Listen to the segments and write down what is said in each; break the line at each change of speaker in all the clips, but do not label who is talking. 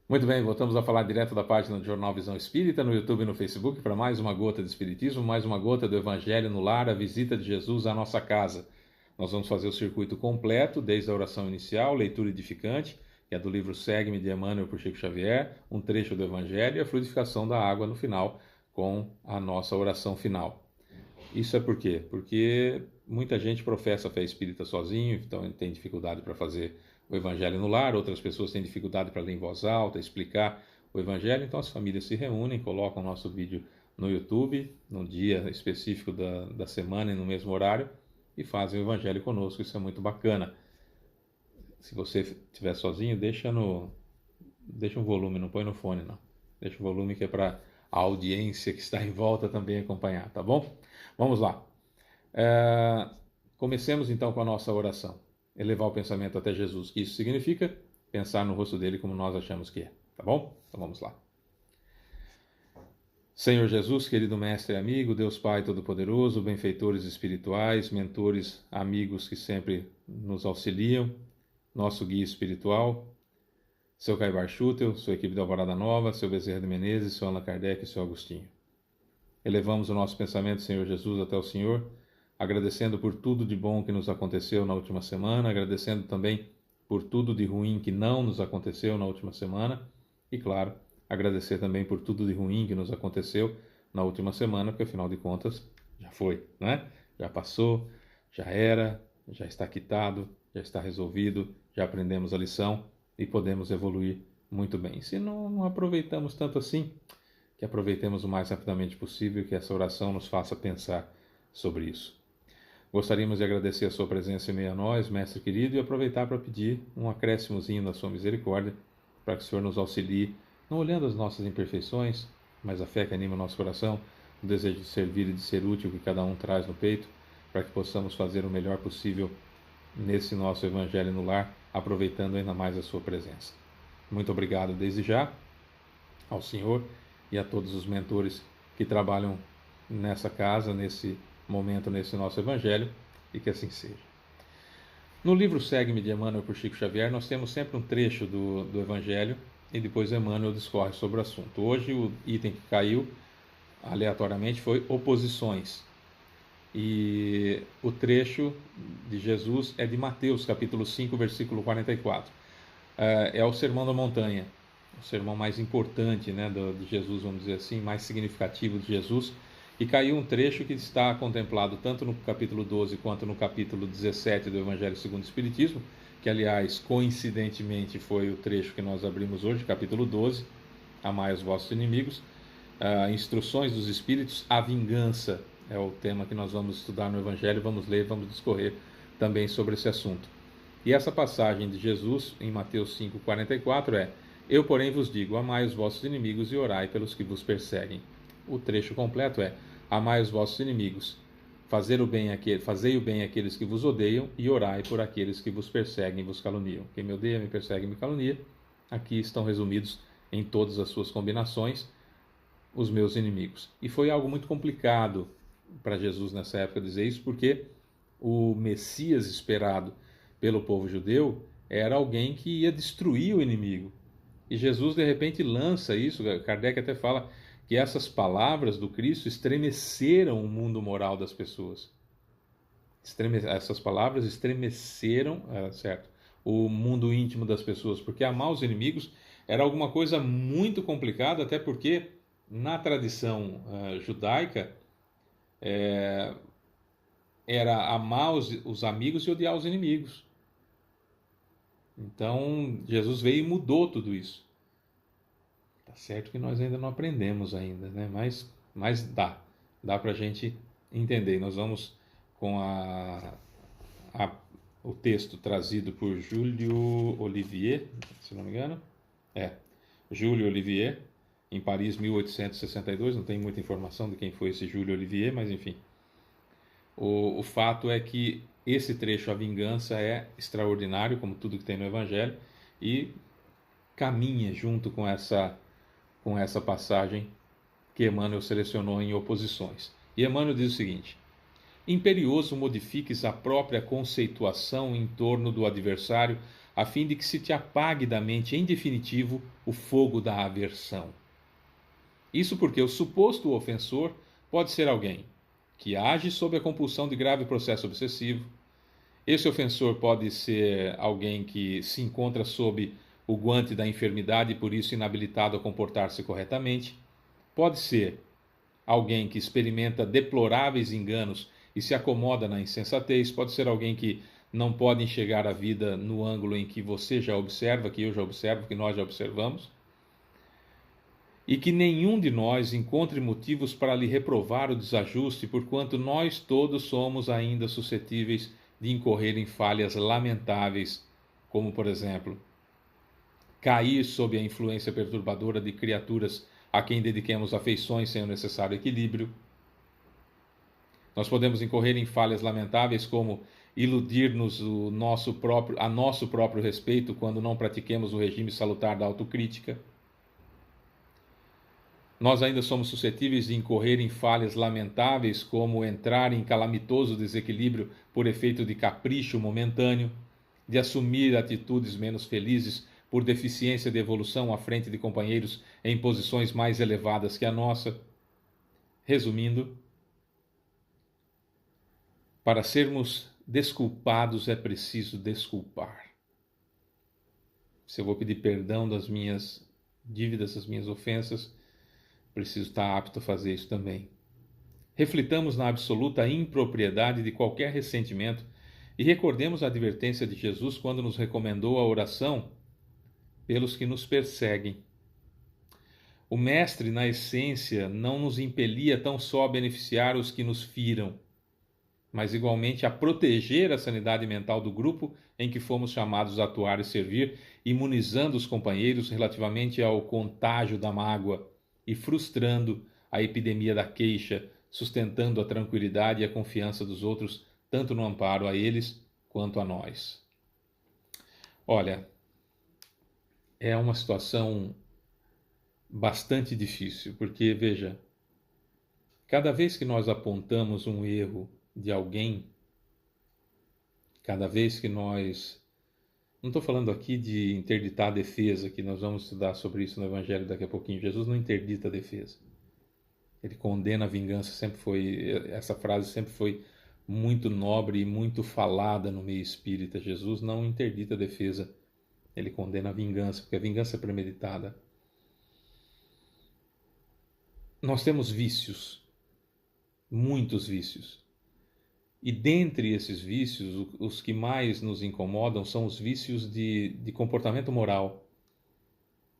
Muito bem, voltamos a falar direto da página do Jornal Visão Espírita, no YouTube e no Facebook, para mais uma gota de Espiritismo, mais uma gota do Evangelho no lar, a visita de Jesus à nossa casa. Nós vamos fazer o circuito completo, desde a oração inicial, leitura edificante, que é do livro Segue-me de Emmanuel por Chico Xavier, um trecho do Evangelho e a fluidificação da água no final, com a nossa oração final. Isso é por quê? Porque muita gente professa a fé espírita sozinho, então tem dificuldade para fazer o Evangelho no lar, outras pessoas têm dificuldade para ler em voz alta, explicar o Evangelho, então as famílias se reúnem, colocam o nosso vídeo no YouTube, no dia específico da semana e no mesmo horário, e fazem o Evangelho conosco, isso é muito bacana. Se você estiver sozinho, deixa um volume, não põe no fone não. Deixa o volume que é para a audiência que está em volta também acompanhar, tá bom? Vamos lá. Comecemos então com a nossa oração. Elevar o pensamento até Jesus, que isso significa pensar no rosto dele como nós achamos que é, tá bom? Então vamos lá. Senhor Jesus, querido mestre e amigo, Deus Pai Todo-Poderoso, benfeitores espirituais, mentores, amigos que sempre nos auxiliam, nosso guia espiritual, seu Caibar Schutel, sua equipe da Alvorada Nova, seu Bezerra de Menezes, seu Allan Kardec e seu Agostinho. Elevamos o nosso pensamento, Senhor Jesus, até o Senhor, agradecendo por tudo de bom que nos aconteceu na última semana, agradecendo também por tudo de ruim que não nos aconteceu na última semana e, claro, agradecer também por tudo de ruim que nos aconteceu na última semana, porque afinal de contas já foi, né? Já passou, já era, já está quitado, já está resolvido, já aprendemos a lição e podemos evoluir muito bem. Se não aproveitamos tanto assim, que aproveitemos o mais rapidamente possível e que essa oração nos faça pensar sobre isso. Gostaríamos de agradecer a sua presença em meio a nós, mestre querido, e aproveitar para pedir um acréscimozinho da sua misericórdia, para que o Senhor nos auxilie, não olhando as nossas imperfeições, mas a fé que anima o nosso coração, o desejo de servir e de ser útil que cada um traz no peito, para que possamos fazer o melhor possível nesse nosso Evangelho no lar, aproveitando ainda mais a sua presença. Muito obrigado desde já ao Senhor e a todos os mentores que trabalham nessa casa, nesse momento, nesse nosso Evangelho, e que assim seja. No livro Segue-me de Emmanuel por Chico Xavier, nós temos sempre um trecho do Evangelho e depois Emmanuel discorre sobre o assunto. Hoje o item que caiu aleatoriamente foi oposições. E o trecho de Jesus é de Mateus, capítulo 5, versículo 44. É o Sermão da Montanha, o sermão mais importante, né, de Jesus, vamos dizer assim, mais significativo de Jesus. E caiu um trecho que está contemplado tanto no capítulo 12 quanto no capítulo 17 do Evangelho segundo o Espiritismo, que, aliás, coincidentemente foi o trecho que nós abrimos hoje, capítulo 12, Amai os vossos inimigos, Instruções dos Espíritos, a vingança é o tema que nós vamos estudar no Evangelho, vamos ler, vamos discorrer também sobre esse assunto. E essa passagem de Jesus, em Mateus 5,44, é: Eu, porém, vos digo, amai os vossos inimigos e orai pelos que vos perseguem. O trecho completo é: amai os vossos inimigos, fazei o bem àqueles que vos odeiam e orai por aqueles que vos perseguem e vos caluniam. Quem me odeia, me persegue e me calunia. Aqui estão resumidos em todas as suas combinações os meus inimigos. E foi algo muito complicado para Jesus nessa época dizer isso, porque o Messias esperado pelo povo judeu era alguém que ia destruir o inimigo. E Jesus de repente lança isso. Kardec até fala que essas palavras do Cristo estremeceram o mundo moral das pessoas. Essas palavras estremeceram, certo, o mundo íntimo das pessoas, porque amar os inimigos era alguma coisa muito complicada, até porque na tradição judaica era amar os amigos e odiar os inimigos. Então Jesus veio e mudou tudo isso. Tá certo que nós ainda não aprendemos ainda, né? Mas dá para a gente entender. Nós vamos com o texto trazido por Júlio Olivier, se não me engano, Júlio Olivier, em Paris, 1862. Não tem muita informação de quem foi esse Júlio Olivier, mas enfim. O fato é que esse trecho, a vingança, é extraordinário, como tudo que tem no Evangelho, e caminha junto com essa passagem que Emmanuel selecionou em oposições. E Emmanuel diz o seguinte: imperioso modifiques a própria conceituação em torno do adversário a fim de que se te apague da mente, em definitivo, o fogo da aversão. Isso porque o suposto ofensor pode ser alguém que age sob a compulsão de grave processo obsessivo. Esse ofensor pode ser alguém que se encontra sob o guante da enfermidade e por isso inabilitado a comportar-se corretamente. Pode ser alguém que experimenta deploráveis enganos e se acomoda na insensatez. Pode ser alguém que não pode enxergar a vida no ângulo em que você já observa, que eu já observo, que nós já observamos. E que nenhum de nós encontre motivos para lhe reprovar o desajuste, porquanto nós todos somos ainda suscetíveis de incorrer em falhas lamentáveis, como, por exemplo, cair sob a influência perturbadora de criaturas a quem dediquemos afeições sem o necessário equilíbrio. Nós podemos incorrer em falhas lamentáveis como iludir-nos a nosso próprio respeito quando não pratiquemos o regime salutar da autocrítica. Nós ainda somos suscetíveis de incorrer em falhas lamentáveis como entrar em calamitoso desequilíbrio por efeito de capricho momentâneo, de assumir atitudes menos felizes por deficiência de evolução à frente de companheiros em posições mais elevadas que a nossa. Resumindo, para sermos desculpados é preciso desculpar. Se eu vou pedir perdão das minhas dívidas, das minhas ofensas, preciso estar apto a fazer isso também. Reflitamos na absoluta impropriedade de qualquer ressentimento e recordemos a advertência de Jesus quando nos recomendou a oração pelos que nos perseguem. O Mestre, na essência, não nos impelia tão só a beneficiar os que nos firam, mas igualmente a proteger a sanidade mental do grupo em que fomos chamados a atuar e servir, imunizando os companheiros relativamente ao contágio da mágoa e frustrando a epidemia da queixa, sustentando a tranquilidade e a confiança dos outros, tanto no amparo a eles quanto a nós. Olha, é uma situação bastante difícil, porque, veja, cada vez que nós apontamos um erro de alguém, cada vez que nós... Não estou falando aqui de interditar a defesa, que nós vamos estudar sobre isso no Evangelho daqui a pouquinho. Jesus não interdita a defesa. Ele condena a vingança, essa frase sempre foi muito nobre e muito falada no meio espírita. Jesus não interdita a defesa, ele condena a vingança, porque a vingança é premeditada. Nós temos vícios, muitos vícios. E dentre esses vícios, os que mais nos incomodam são os vícios de comportamento moral,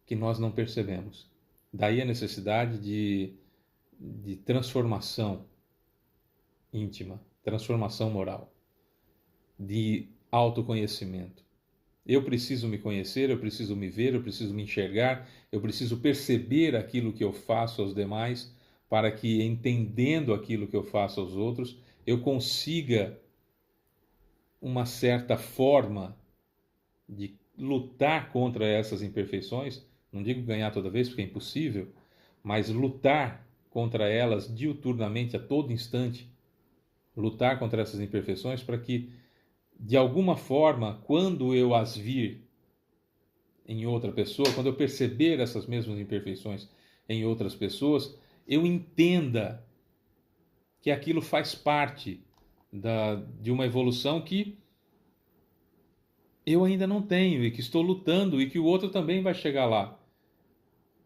que nós não percebemos. Daí a necessidade de transformação íntima, transformação moral, de autoconhecimento. Eu preciso me conhecer, eu preciso me ver, eu preciso me enxergar, eu preciso perceber aquilo que eu faço aos demais, para que, entendendo aquilo que eu faço aos outros, eu consiga uma certa forma de lutar contra essas imperfeições. Não digo ganhar toda vez, porque é impossível, mas lutar contra elas diuturnamente, a todo instante. Lutar contra essas imperfeições para que, de alguma forma, quando eu as vir em outra pessoa, quando eu perceber essas mesmas imperfeições em outras pessoas, eu entenda que aquilo faz parte de uma evolução que eu ainda não tenho e que estou lutando e que o outro também vai chegar lá.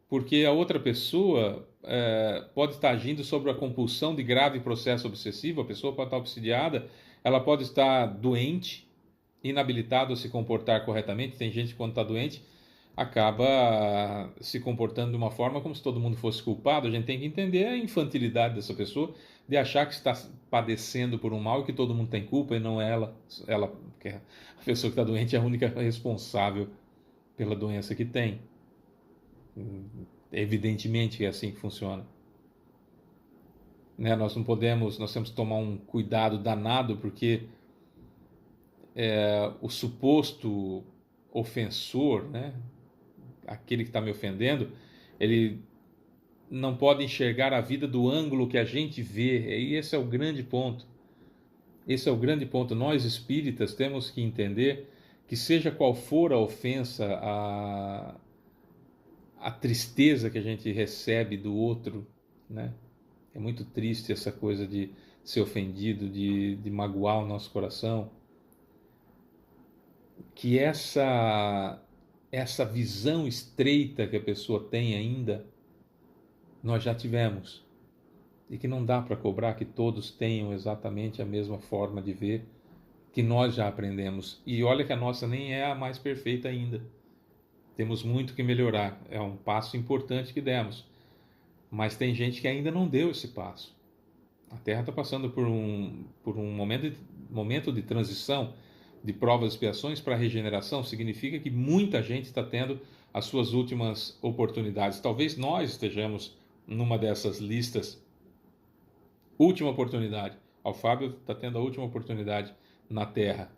Porque a outra pessoa pode estar agindo sobre a compulsão de grave processo obsessivo, a pessoa pode estar obsidiada, ela pode estar doente, inabilitada a se comportar corretamente. Tem gente que quando está doente acaba se comportando de uma forma como se todo mundo fosse culpado. A gente tem que entender a infantilidade dessa pessoa, de achar que está padecendo por um mal e que todo mundo tem culpa e não ela. Porque a pessoa que está doente é a única responsável pela doença que tem. Evidentemente é assim que funciona. Né? Nós temos que tomar um cuidado danado, porque o suposto ofensor, né? Aquele que está me ofendendo, ele não pode enxergar a vida do ângulo que a gente vê. E esse é o grande ponto. Esse é o grande ponto. Nós espíritas temos que entender que seja qual for a ofensa, a tristeza que a gente recebe do outro, né? É muito triste essa coisa de ser ofendido, de magoar o nosso coração. Que essa visão estreita que a pessoa tem ainda, nós já tivemos. E que não dá para cobrar que todos tenham exatamente a mesma forma de ver que nós já aprendemos. E olha que a nossa nem é a mais perfeita ainda. Temos muito que melhorar. É um passo importante que demos. Mas tem gente que ainda não deu esse passo. A Terra está passando por um momento de transição, de provas e expiações para regeneração. Significa que muita gente está tendo as suas últimas oportunidades. Talvez nós estejamos numa dessas listas. Última oportunidade. O Fábio está tendo a última oportunidade na Terra.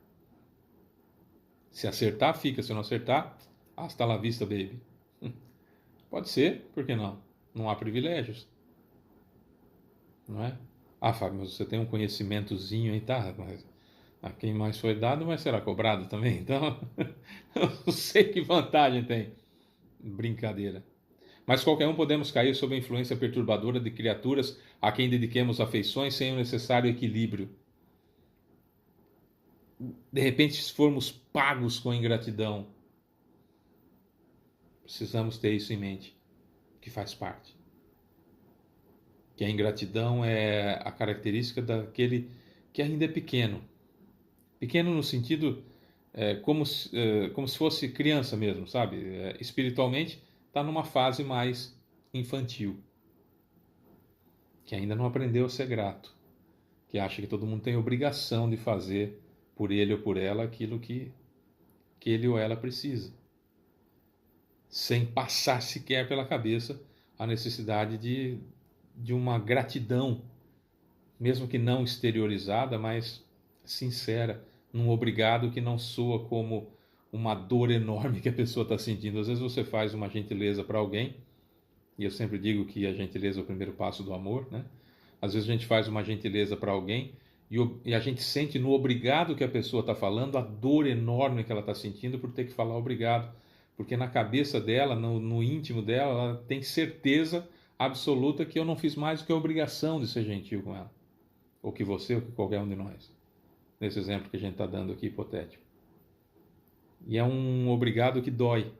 Se acertar, fica. Se não acertar, hasta la vista, baby. Pode ser, por que não? Não há privilégios. Não é? Ah, Fábio, mas você tem um conhecimentozinho aí, tá? Mas a quem mais foi dado, mas será cobrado também. Então, eu não sei que vantagem tem. Brincadeira. Mas qualquer um podemos cair sob a influência perturbadora de criaturas a quem dediquemos afeições sem o necessário equilíbrio. De repente, se formos pagos com ingratidão, precisamos ter isso em mente, que faz parte. Que a ingratidão é a característica daquele que ainda é pequeno. Pequeno no sentido como se fosse criança mesmo, sabe? Espiritualmente está numa fase mais infantil, que ainda não aprendeu a ser grato, que acha que todo mundo tem obrigação de fazer por ele ou por ela aquilo que ele ou ela precisa, sem passar sequer pela cabeça a necessidade de uma gratidão, mesmo que não exteriorizada, mas sincera, num obrigado que não soa como uma dor enorme que a pessoa está sentindo. Às vezes você faz uma gentileza para alguém, e eu sempre digo que a gentileza é o primeiro passo do amor, né? Às vezes a gente faz uma gentileza para alguém e a gente sente no obrigado que a pessoa está falando a dor enorme que ela está sentindo por ter que falar obrigado. Porque na cabeça dela, no íntimo dela, ela tem certeza absoluta que eu não fiz mais do que a obrigação de ser gentil com ela. Ou que você, ou que qualquer um de nós. Nesse exemplo que a gente está dando aqui, hipotético. E é um obrigado que dói.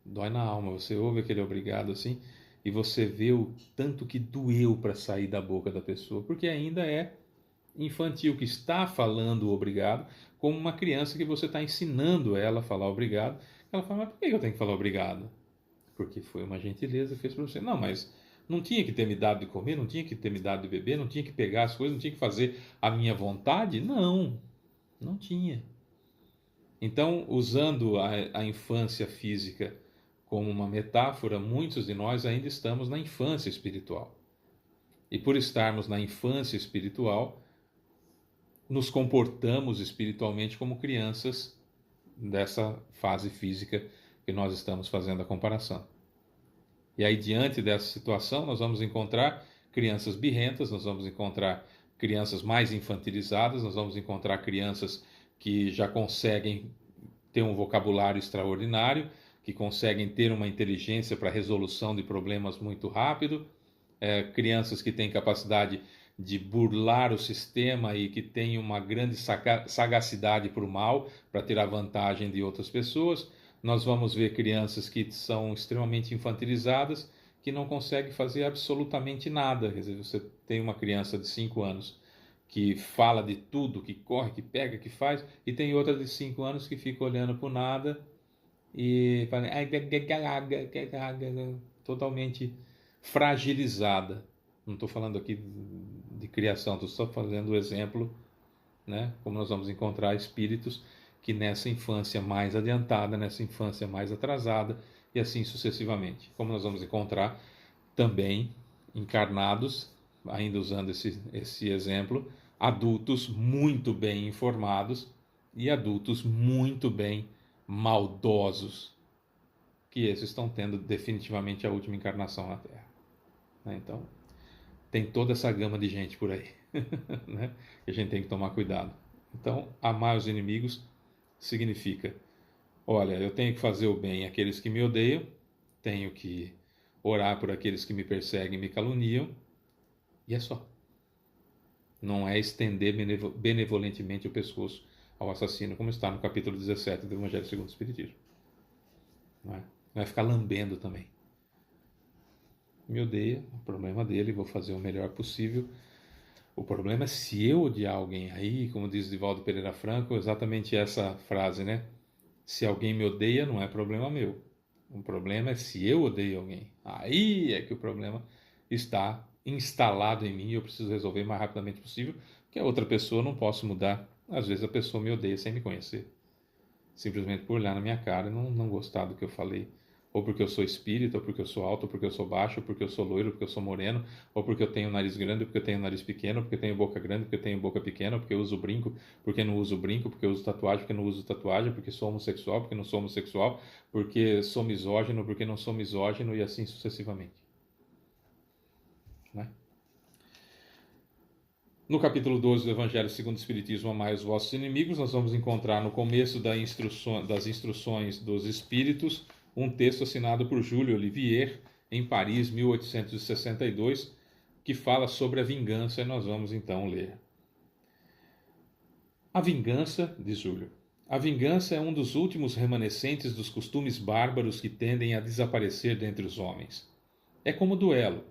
Dói na alma. Você ouve aquele obrigado assim e você vê o tanto que doeu para sair da boca da pessoa, porque ainda é infantil, que está falando obrigado, como uma criança que você está ensinando ela a falar obrigado. Ela fala, mas por que eu tenho que falar obrigado? Porque foi uma gentileza que fez para você. Não, mas não tinha que ter me dado de comer, não tinha que ter me dado de beber, não tinha que pegar as coisas, não tinha que fazer a minha vontade? Não, não tinha. Então, usando a infância física como uma metáfora, muitos de nós ainda estamos na infância espiritual. E por estarmos na infância espiritual, nos comportamos espiritualmente como crianças dessa fase física que nós estamos fazendo a comparação. E aí, diante dessa situação, nós vamos encontrar crianças birrentas, nós vamos encontrar crianças mais infantilizadas, nós vamos encontrar crianças que já conseguem ter um vocabulário extraordinário, que conseguem ter uma inteligência para resolução de problemas muito rápido, crianças que têm capacidade de burlar o sistema e que têm uma grande sagacidade para o mal, para ter a vantagem de outras pessoas. Nós vamos ver crianças que são extremamente infantilizadas, que não conseguem fazer absolutamente nada. Quer dizer, você tem uma criança de 5 anos que fala de tudo, que corre, que pega, que faz, e tem outra de 5 anos que fica olhando para o nada e fala, totalmente fragilizada. Não estou falando aqui de criação, estou só fazendo o exemplo, né? Como nós vamos encontrar espíritos que nessa infância mais adiantada, nessa infância mais atrasada, e assim sucessivamente. Como nós vamos encontrar também encarnados, ainda usando esse exemplo, adultos muito bem informados e adultos muito bem maldosos, que esses estão tendo definitivamente a última encarnação na Terra. Então, tem toda essa gama de gente por aí, né? Que a gente tem que tomar cuidado. Então, amar os inimigos significa: olha, eu tenho que fazer o bem àqueles que me odeiam, tenho que orar por aqueles que me perseguem e me caluniam, e é só. Não é estender benevolentemente o pescoço ao assassino, como está no capítulo 17 do Evangelho segundo o Espiritismo. Não é ficar lambendo também. Me odeia, o problema dele, vou fazer o melhor possível. O problema é se eu odiar alguém. Aí, como diz Divaldo Pereira Franco, exatamente essa frase, né? Se alguém me odeia, não é problema meu. O problema é se eu odeio alguém. Aí é que o problema está instalado em mim e eu preciso resolver o mais rapidamente possível, porque a outra pessoa eu não posso mudar. Às vezes a pessoa me odeia sem me conhecer. Simplesmente por olhar na minha cara e não gostar do que eu falei. Ou porque eu sou espírita, ou porque eu sou alto, ou porque eu sou baixo, ou porque eu sou loiro, ou porque eu sou moreno, ou porque eu tenho nariz grande, ou porque eu tenho nariz pequeno, ou porque eu tenho boca grande, porque eu tenho boca pequena, ou porque eu uso brinco, porque não uso brinco, porque eu uso tatuagem, porque não uso tatuagem, porque sou homossexual, porque não sou homossexual, porque sou misógino, porque não sou misógino, e assim sucessivamente. Né? No capítulo 12 do Evangelho segundo o Espiritismo, Amai os vossos inimigos, nós vamos encontrar no começo das instruções dos Espíritos um texto assinado por Júlio Olivier, em Paris, 1862, que fala sobre a vingança, e nós vamos então ler. A vingança, diz Júlio, a vingança é um dos últimos remanescentes dos costumes bárbaros que tendem a desaparecer dentre os homens. É como o duelo,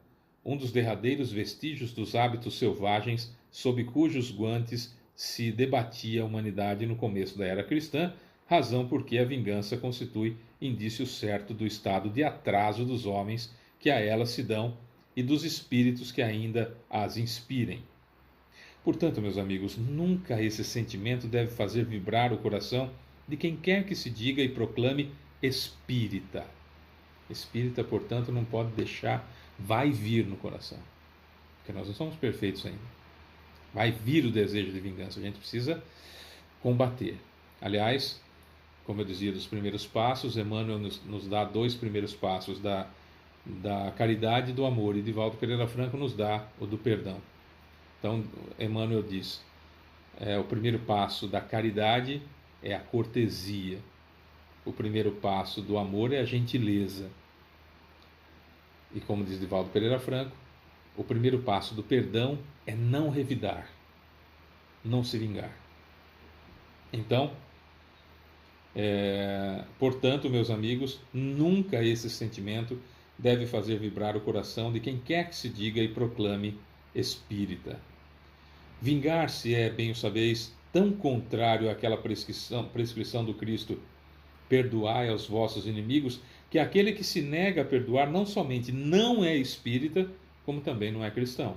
um dos derradeiros vestígios dos hábitos selvagens sob cujos guantes se debatia a humanidade no começo da era cristã, razão porque a vingança constitui indício certo do estado de atraso dos homens que a ela se dão e dos espíritos que ainda as inspirem. Portanto, meus amigos, nunca esse sentimento deve fazer vibrar o coração de quem quer que se diga e proclame espírita. Espírita, portanto, não pode deixar, vai vir no coração, porque nós não somos perfeitos ainda. Vai vir o desejo de vingança, a gente precisa combater. Aliás, como eu dizia dos primeiros passos, Emmanuel nos dá 2 primeiros passos da caridade e do amor, e Divaldo Pereira Franco nos dá o do perdão. Então, Emmanuel diz, o primeiro passo da caridade é a cortesia, o primeiro passo do amor é a gentileza. E como diz Divaldo Pereira Franco, o primeiro passo do perdão é não revidar, não se vingar. Então, portanto, meus amigos, nunca esse sentimento deve fazer vibrar o coração de quem quer que se diga e proclame espírita. Vingar-se é, bem o sabeis, tão contrário àquela prescrição do Cristo: perdoai aos vossos inimigos, que aquele que se nega a perdoar não somente não é espírita, como também não é cristão.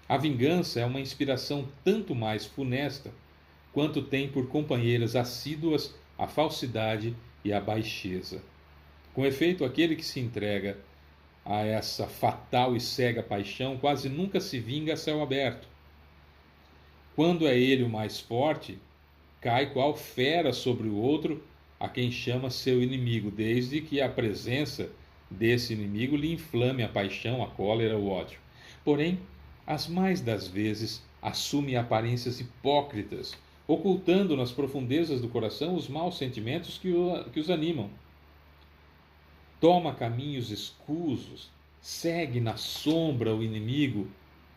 A vingança é uma inspiração tanto mais funesta, quanto tem por companheiras assíduas a falsidade e a baixeza. Com efeito, aquele que se entrega a essa fatal e cega paixão quase nunca se vinga a céu aberto. Quando é ele o mais forte, cai qual fera sobre o outro, a quem chama seu inimigo, desde que a presença desse inimigo lhe inflame a paixão, a cólera, o ódio. Porém, as mais das vezes assume aparências hipócritas, ocultando nas profundezas do coração os maus sentimentos que os animam. Toma caminhos escusos, segue na sombra o inimigo,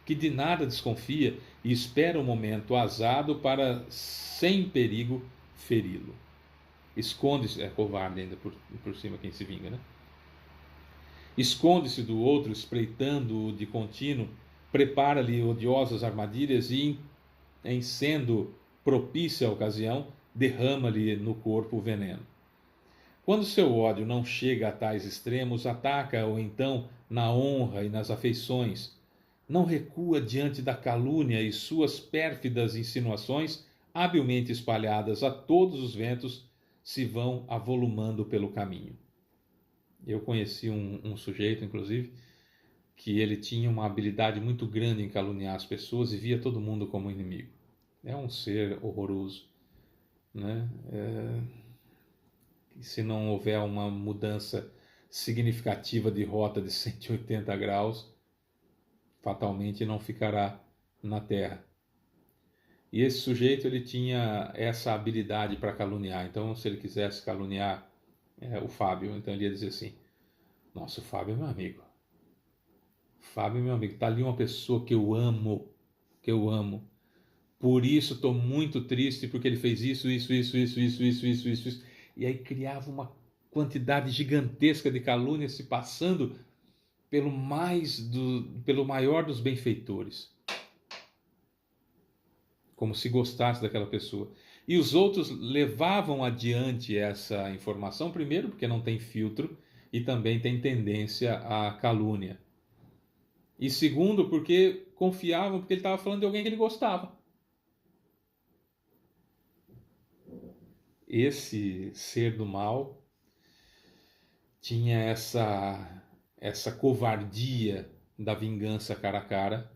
que de nada desconfia e espera o momento azado para, sem perigo, feri-lo. Esconde-se, é covarde ainda por cima quem se vinga, né? Esconde-se do outro, espreitando-o de contínuo, prepara-lhe odiosas armadilhas e, em sendo propícia a ocasião, derrama-lhe no corpo o veneno. Quando seu ódio não chega a tais extremos, ataca-o então na honra e nas afeições. Não recua diante da calúnia e suas pérfidas insinuações, habilmente espalhadas a todos os ventos, se vão avolumando pelo caminho. Eu conheci um sujeito, inclusive, que ele tinha uma habilidade muito grande em caluniar as pessoas e via todo mundo como inimigo. É um ser horroroso, né? Se não houver uma mudança significativa de rota de 180 graus, fatalmente não ficará na Terra. E esse sujeito ele tinha essa habilidade para caluniar. Então, se ele quisesse caluniar o Fábio, então ele ia dizer assim: nossa, o Fábio é meu amigo. Fábio é meu amigo. Tá ali uma pessoa que eu amo, que eu amo. Por isso estou muito triste porque ele fez isso. E aí criava uma quantidade gigantesca de calúnias se passando pelo maior dos benfeitores, como se gostasse daquela pessoa. E os outros levavam adiante essa informação, primeiro porque não tem filtro e também tem tendência à calúnia. E segundo porque confiavam porque ele estava falando de alguém que ele gostava. Esse ser do mal tinha essa covardia da vingança cara a cara.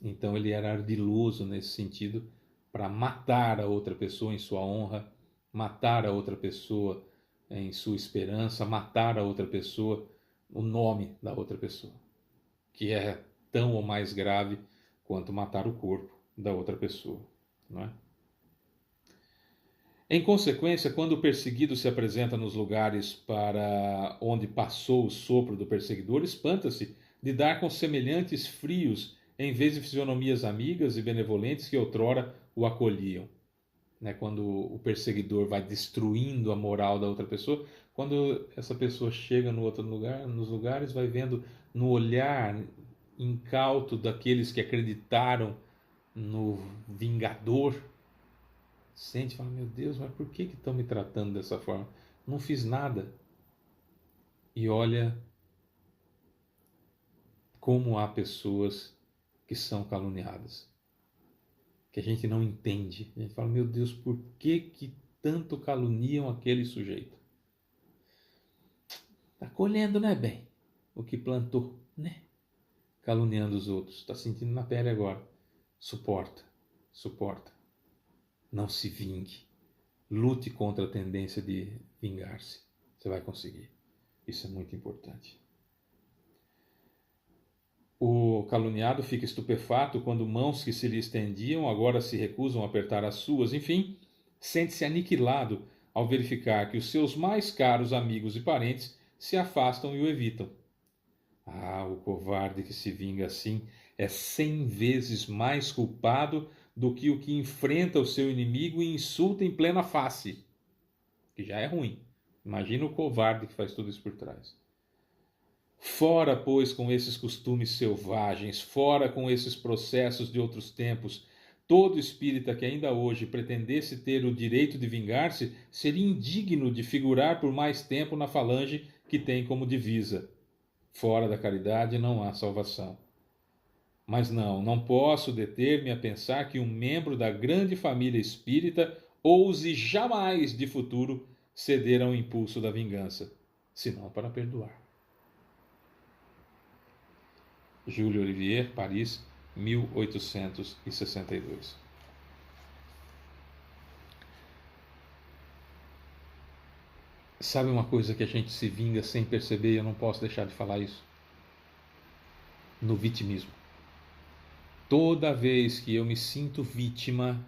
Então ele era ardiloso nesse sentido para matar a outra pessoa em sua honra, matar a outra pessoa em sua esperança, matar a outra pessoa, o nome da outra pessoa, que é tão ou mais grave quanto matar o corpo da outra pessoa, não é? Em consequência, quando o perseguido se apresenta nos lugares para onde passou o sopro do perseguidor, espanta-se de dar com semelhantes frios em vez de fisionomias amigas e benevolentes que outrora o acolhiam. Né? Quando o perseguidor vai destruindo a moral da outra pessoa, quando essa pessoa chega no outro lugar, nos lugares, vai vendo no olhar incauto daqueles que acreditaram no Vingador, sente e fala: meu Deus, mas por que estão me tratando dessa forma? Não fiz nada. E olha como há pessoas que são caluniadas, que a gente não entende. A gente fala: meu Deus, por que tanto caluniam aquele sujeito? Está colhendo, né, bem? O que plantou, né? Caluniando os outros. Está sentindo na pele agora. Suporta, suporta. Não se vingue. Lute contra a tendência de vingar-se. Você vai conseguir. Isso é muito importante. O caluniado fica estupefato quando mãos que se lhe estendiam agora se recusam a apertar as suas. Enfim, sente-se aniquilado ao verificar que os seus mais caros amigos e parentes se afastam e o evitam. Ah, o covarde que se vinga assim é 100 vezes mais culpado do que o que enfrenta o seu inimigo e insulta em plena face, que já é ruim. Imagina o covarde que faz tudo isso por trás. Fora, pois, com esses costumes selvagens, fora com esses processos de outros tempos. Todo espírita que ainda hoje pretendesse ter o direito de vingar-se seria indigno de figurar por mais tempo na falange que tem como divisa: fora da caridade não há salvação. Mas não posso deter-me a pensar que um membro da grande família espírita ouse jamais de futuro ceder ao impulso da vingança, senão para perdoar. Júlio Olivier, Paris, 1862. Sabe uma coisa que a gente se vinga sem perceber, e eu não posso deixar de falar isso? No vitimismo. Toda vez que eu me sinto vítima,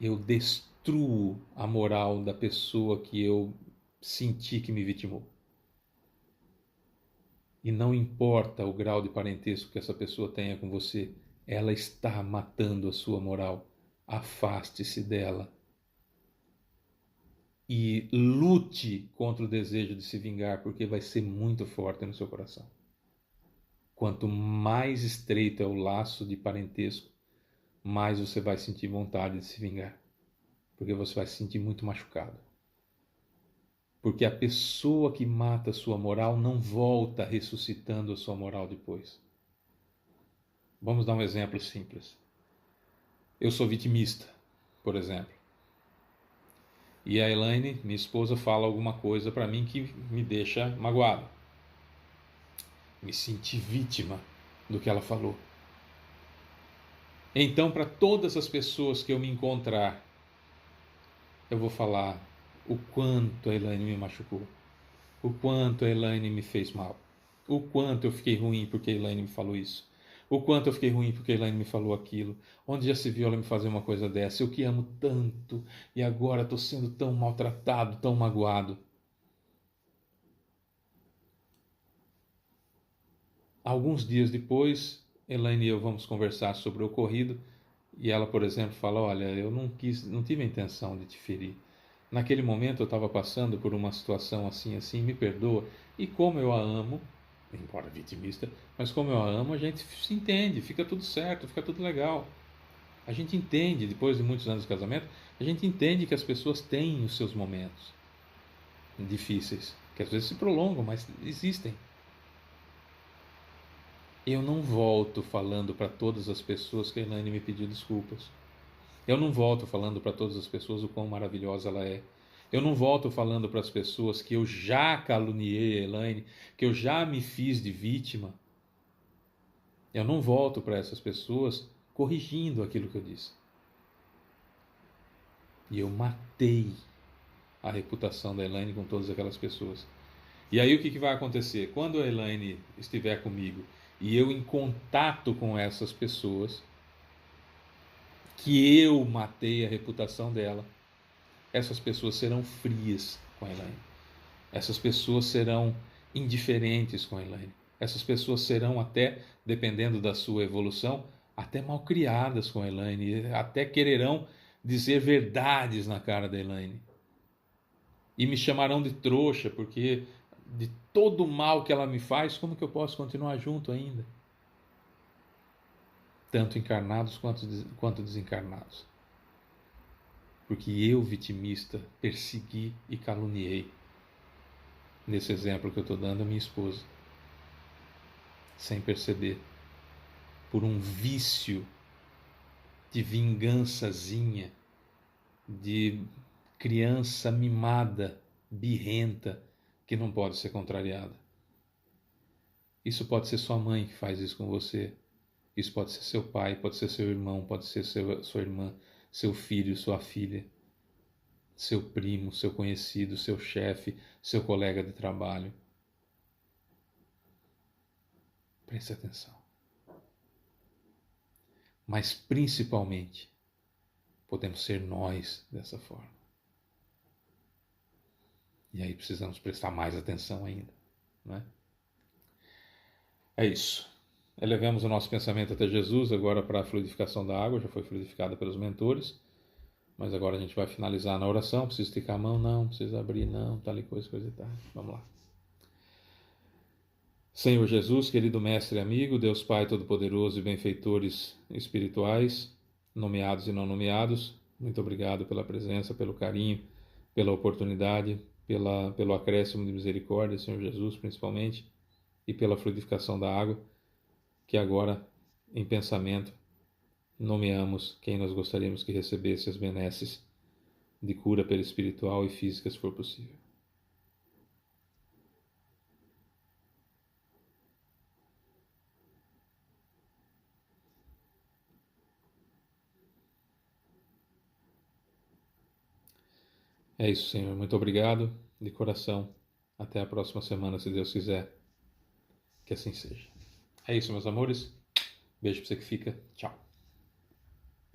eu destruo a moral da pessoa que eu senti que me vitimou. E não importa o grau de parentesco que essa pessoa tenha com você, ela está matando a sua moral. Afaste-se dela. E lute contra o desejo de se vingar, porque vai ser muito forte no seu coração. Quanto mais estreito é o laço de parentesco, mais você vai sentir vontade de se vingar, porque você vai se sentir muito machucado. Porque a pessoa que mata a sua moral não volta ressuscitando a sua moral depois. Vamos dar um exemplo simples. Eu sou vitimista, por exemplo. E a Elaine, minha esposa, fala alguma coisa para mim que me deixa magoado. Me senti vítima do que ela falou. Então, para todas as pessoas que eu me encontrar, eu vou falar o quanto a Elaine me machucou, o quanto a Elaine me fez mal, o quanto eu fiquei ruim porque a Elaine me falou isso, O quanto eu fiquei ruim porque a Elaine me falou aquilo. Onde já se viu ela me fazer uma coisa dessa? Eu que amo tanto e agora estou sendo tão maltratado, tão magoado. Alguns dias depois, Elaine e eu vamos conversar sobre o ocorrido e ela, por exemplo, fala: Olha, eu não tive a intenção de te ferir. Naquele momento eu estava passando por uma situação assim, assim, me perdoa. E como eu a amo, embora vitimista, mas como eu a amo, a gente se entende, fica tudo certo, fica tudo legal. A gente entende, depois de muitos anos de casamento, a gente entende que as pessoas têm os seus momentos difíceis, que às vezes se prolongam, mas existem. Eu não volto falando para todas as pessoas que a Elaine me pediu desculpas. Eu não volto falando para todas as pessoas o quão maravilhosa ela é. Eu não volto falando para as pessoas que eu já caluniei a Elaine, que eu já me fiz de vítima. Eu não volto para essas pessoas corrigindo aquilo que eu disse. E eu matei a reputação da Elaine com todas aquelas pessoas. E aí o que vai acontecer? Quando a Elaine estiver comigo e eu em contato com essas pessoas, que eu matei a reputação dela, essas pessoas serão frias com a Elaine. Essas pessoas serão indiferentes com a Elaine. Essas pessoas serão até, dependendo da sua evolução, até malcriadas com a Elaine, até quererão dizer verdades na cara da Elaine. E me chamarão de trouxa, porque de todo o mal que ela me faz, como que eu posso continuar junto ainda? Tanto encarnados quanto desencarnados. Porque eu, vitimista, persegui e caluniei, nesse exemplo que eu estou dando, a minha esposa, sem perceber, por um vício de vingançazinha, de criança mimada, birrenta, que não pode ser contrariada. Isso pode ser sua mãe que faz isso com você. Isso pode ser seu pai, pode ser seu irmão, pode ser sua irmã, seu filho, sua filha, seu primo, seu conhecido, seu chefe, seu colega de trabalho. Preste atenção. Mas principalmente, podemos ser nós dessa forma. E aí precisamos prestar mais atenção ainda, não é? É isso. Elevemos o nosso pensamento até Jesus agora para a fluidificação da água, já foi fluidificada pelos mentores, mas agora a gente vai finalizar na oração. Precisa esticar a mão? Não. Precisa abrir? Não. Tal e coisa e tal. Vamos lá. Senhor Jesus, querido Mestre e amigo, Deus Pai Todo-Poderoso e benfeitores espirituais, nomeados e não nomeados, muito obrigado pela presença, pelo carinho, pela oportunidade, pelo acréscimo de misericórdia, Senhor Jesus, principalmente, e pela fluidificação da água, que agora, em pensamento, nomeamos quem nós gostaríamos que recebesse as benesses de cura perispiritual e física, se for possível. É isso, Senhor. Muito obrigado, de coração. Até a próxima semana, se Deus quiser. Que assim seja. É isso, meus amores. Beijo pra você que fica. Tchau.